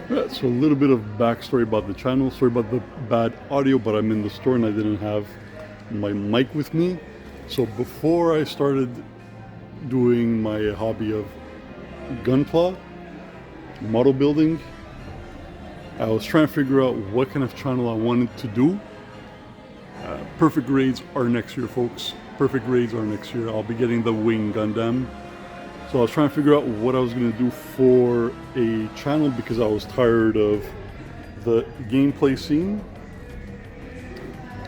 Yeah, so a little bit of backstory about the channel. Sorry about the bad audio, but I'm in the store and I didn't have my mic with me. So before I started doing my hobby of Gunpla, model building, I was trying to figure out what kind of channel I wanted to do. Perfect grades are next year, folks. Perfect grades are next year. I'll be getting the wing GunDam. So I was trying to figure out what I was going to do for a channel because I was tired of the gameplay scene.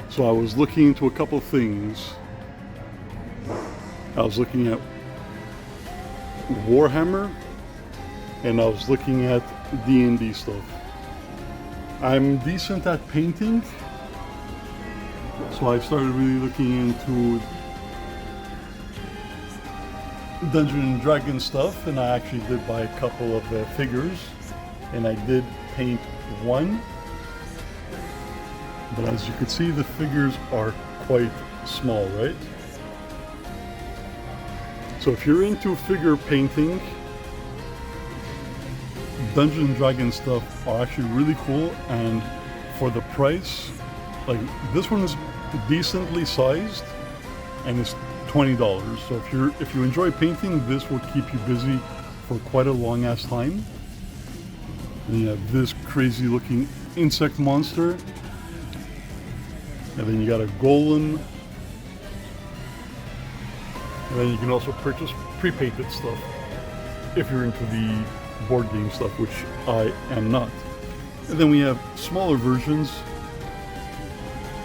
So I was looking into a couple of things. I was looking at Warhammer and I was looking at D&D stuff. I'm decent at painting, so I started really looking into Dungeons and Dragons stuff, and I actually did buy a couple of figures, and I did paint one. But as you can see, the figures are quite small, right? So if you're into figure painting, Dungeons and Dragons stuff are actually really cool, and for the price, like this one is decently sized, and it's $20. So if you enjoy painting, this will keep you busy for quite a long ass time. And you have this crazy looking insect monster, and then you got a golem, and then you can also purchase pre-painted stuff if you're into the board game stuff, which I am not. And then we have smaller versions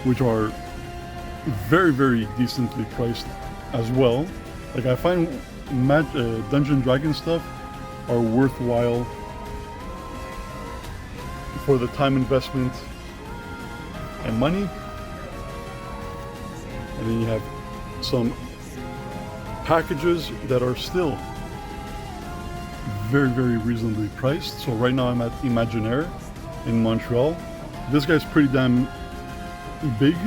which are very, very decently priced as well. Like I find Dungeons Dragons stuff are worthwhile for the time investment and money. And then you have some packages that are still very, very reasonably priced. So right now I'm at Imaginaire in Montreal. This guy's pretty damn big,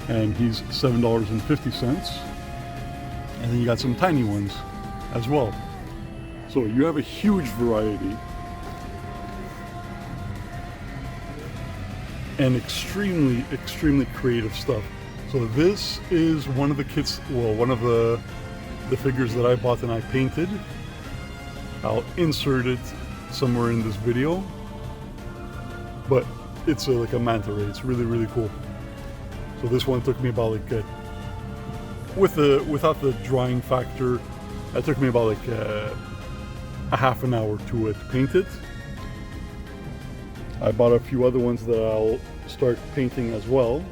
and he's $7.50. And then you got some tiny ones as well. So you have a huge variety and extremely, extremely creative stuff. So this is one of the kits, well, one of the figures that I bought and I painted. I'll insert it somewhere in this video, but it's like a manta ray. It's really, really cool. So this one took me about like without the drying factor, it took me about like a half an hour to paint it. I bought a few other ones that I'll start painting as well,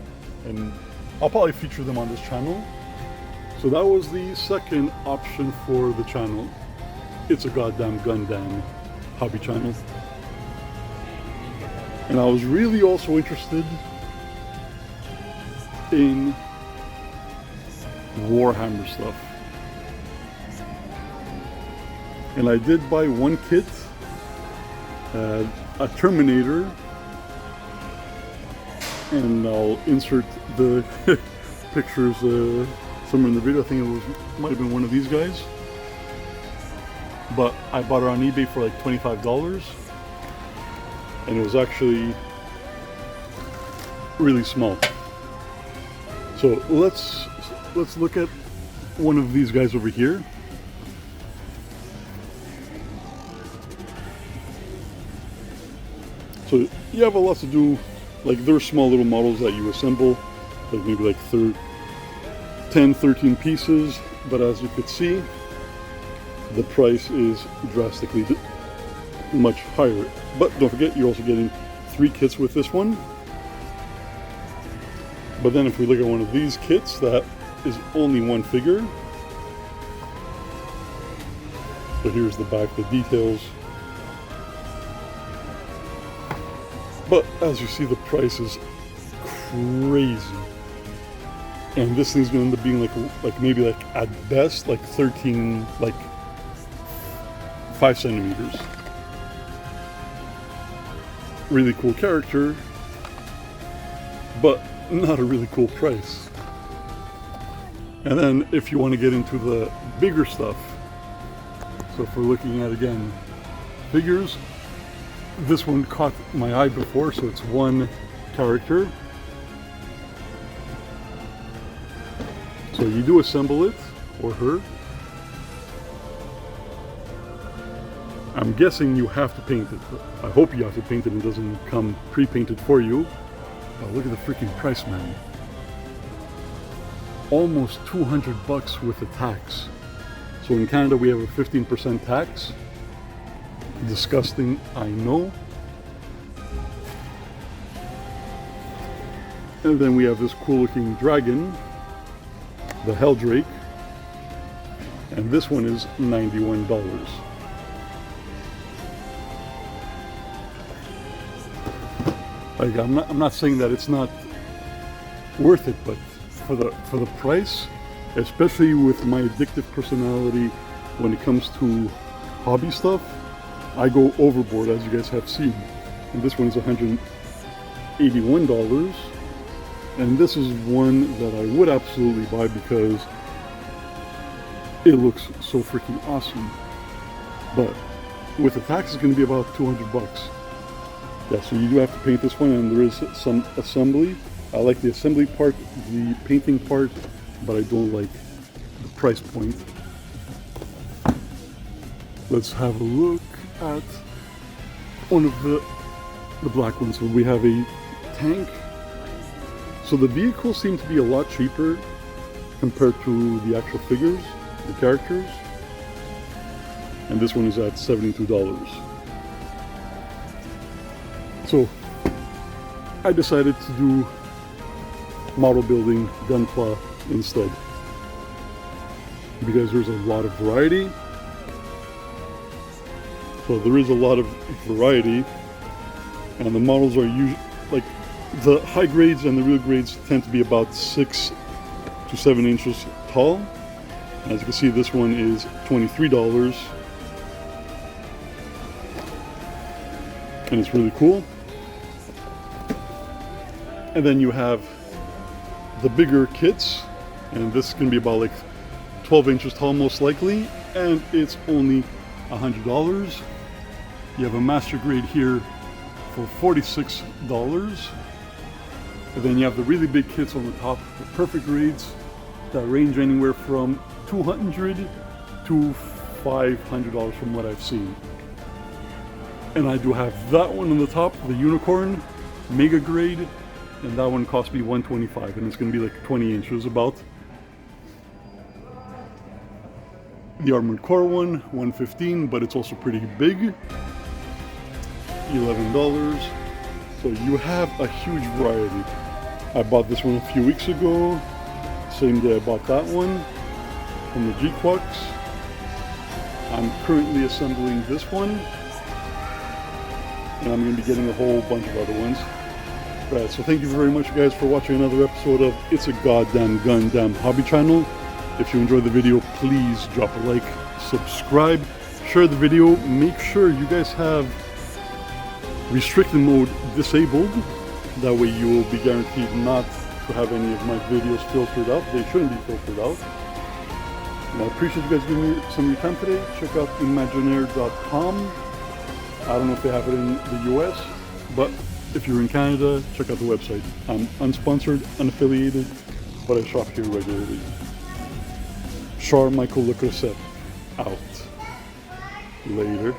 and I'll probably feature them on this channel. So that was the second option for the channel. It's a goddamn GunDam hobby channel. And I was really also interested in Warhammer stuff. And I did buy one kit, a Terminator, and I'll insert the pictures somewhere in the video. I think it might have been one of these guys. But I bought it on eBay for like $25, and it was actually really small. So let's look at one of these guys over here. So you have a lot to do, like there are small little models that you assemble, like maybe like 10, 13 pieces, but as you could see, the price is drastically much higher. But don't forget, you're also getting 3 kits with this one. But then if we look at one of these kits, that is only one figure. So here's the back, the details. But as you see, the price is crazy. And this thing's going to end up being like maybe like at best like 13, like 5 centimeters. Really cool character, but not a really cool price. And then if you want to get into the bigger stuff, so if we're looking at again figures, this one caught my eye before, so it's one character. So you do assemble it, or her. I'm guessing you have to paint it. I hope you have to paint it and it doesn't come pre-painted for you. But look at the freaking price, man. Almost 200 bucks with the tax. So in Canada we have a 15% tax. Disgusting, I know. And then we have this cool looking dragon, the Hell Drake. And this one is $91. Like, I'm not saying that it's not worth it, but for the price, especially with my addictive personality when it comes to hobby stuff, I go overboard, as you guys have seen. And this one is $181, and this is one that I would absolutely buy because it looks so freaking awesome. But with the tax, it's going to be about 200 bucks. Yeah, so you do have to paint this one, and there is some assembly. I like the assembly part, the painting part, but I don't like the price point. Let's have a look at one of the black ones. So we have a tank. So the vehicles seem to be a lot cheaper compared to the actual figures, the characters. And this one is at $72. So I decided to do model building Gunpla instead, because there's a lot of variety. So there is a lot of variety, and the models are usually, like, the high grades and the real grades tend to be about 6 to 7 inches tall. As you can see, this one is $23, and it's really cool. And then you have the bigger kits, and this can be about like 12 inches tall most likely, and it's only $100. You have a master grade here for $46, and then you have the really big kits on the top, the perfect grades that range anywhere from $200 to $500 from what I've seen. And I do have that one on the top, the unicorn mega grade, and that one cost me $125, and it's going to be like 20 inches about. The armored core one, $115, but it's also pretty big, $11. So you have a huge variety. I bought this one a few weeks ago. Same day I bought that one from the G-Quacks. I'm currently assembling this one, and I'm going to be getting a whole bunch of other ones. Right, so thank you very much, guys, for watching another episode of It's a Goddamn Gundam Hobby Channel. If you enjoyed the video, please drop a like, subscribe, share the video. Make sure you guys have restricted mode disabled. That way you will be guaranteed not to have any of my videos filtered out. They shouldn't be filtered out. And I appreciate you guys giving me some of your time today. Check out imaginaire.com. I don't know if they have it in the US, but if you're in Canada, check out the website. I'm unsponsored, unaffiliated, but I shop here regularly. Char Michael Le Creuset, out. Later.